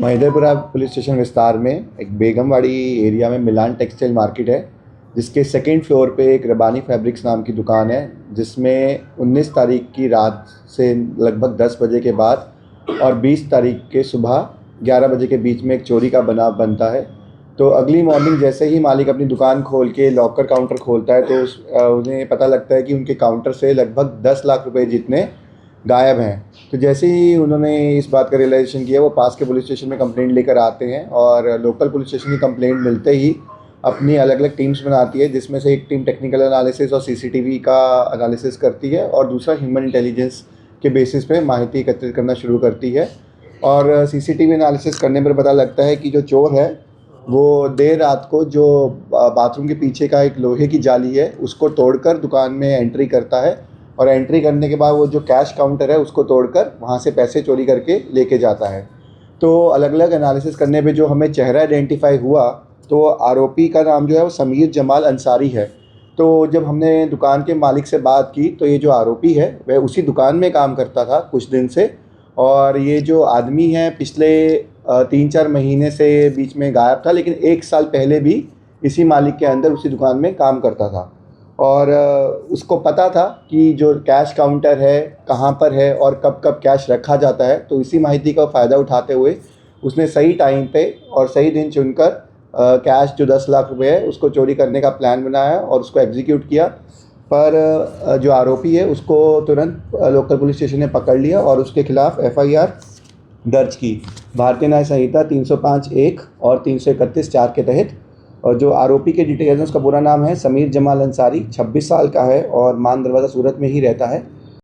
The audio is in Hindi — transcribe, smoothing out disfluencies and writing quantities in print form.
महिदरपुरा पुलिस स्टेशन विस्तार में एक बेगमवाड़ी एरिया में मिलान टेक्सटाइल मार्केट है, जिसके सेकंड फ्लोर पे एक रबानी फैब्रिक्स नाम की दुकान है, जिसमें 19 तारीख की रात से लगभग 10 बजे के बाद और 20 तारीख के सुबह 11 बजे के बीच में एक चोरी का बनाव बनता है। तो अगली मॉर्निंग जैसे ही मालिक अपनी दुकान खोल के लॉकर काउंटर खोलता है तो उन्हें पता लगता है कि उनके काउंटर से लगभग 10 लाख रुपए जितने गायब हैं। तो जैसे ही उन्होंने इस बात का रियलाइज़ेशन किया, वो पास के पुलिस स्टेशन में कंप्लेंट लेकर आते हैं और लोकल पुलिस स्टेशन की कंप्लेंट मिलते ही अपनी अलग अलग टीम्स बनाती है, जिसमें से एक टीम टेक्निकल एनालिसिस और सीसीटीवी का एनालिसिस करती है और दूसरा ह्यूमन इंटेलिजेंस के बेसिस पे माहिती एकत्रित करना शुरू करती है। और सीसीटीवी एनालिसिस करने पर पता लगता है कि जो चोर है वो देर रात को जो बाथरूम के पीछे का एक लोहे की जाली है उसको तोड़कर दुकान में एंट्री करता है और एंट्री करने के बाद वो जो कैश काउंटर है उसको तोड़कर वहाँ से पैसे चोरी करके लेके जाता है। तो अलग अलग एनालिसिस करने पे जो हमें चेहरा आइडेंटिफाई हुआ, तो आरोपी का नाम जो है वो समीर जमाल अंसारी है। तो जब हमने दुकान के मालिक से बात की तो ये जो आरोपी है वह उसी दुकान में काम करता था कुछ दिन से, और ये जो आदमी है पिछले 3-4 महीने से बीच में गायब था, लेकिन 1 साल पहले भी इसी मालिक के अंदर उसी दुकान में काम करता था। और उसको पता था कि जो कैश काउंटर है कहाँ पर है और कब कब कैश रखा जाता है। तो इसी माहिती का फ़ायदा उठाते हुए उसने सही टाइम पे और सही दिन चुनकर कैश जो 10 लाख रुपए है उसको चोरी करने का प्लान बनाया और उसको एग्जीक्यूट किया। पर जो आरोपी है उसको तुरंत लोकल पुलिस स्टेशन ने पकड़ लिया और उसके खिलाफ एफआईआर दर्ज की, भारतीय न्याय संहिता 305(1) और 331(4) के तहत। और जो आरोपी के डिटेल्स हैं, उसका पूरा नाम है समीर जमाल अंसारी, 26 साल का है और मान दरवाज़ा सूरत में ही रहता है।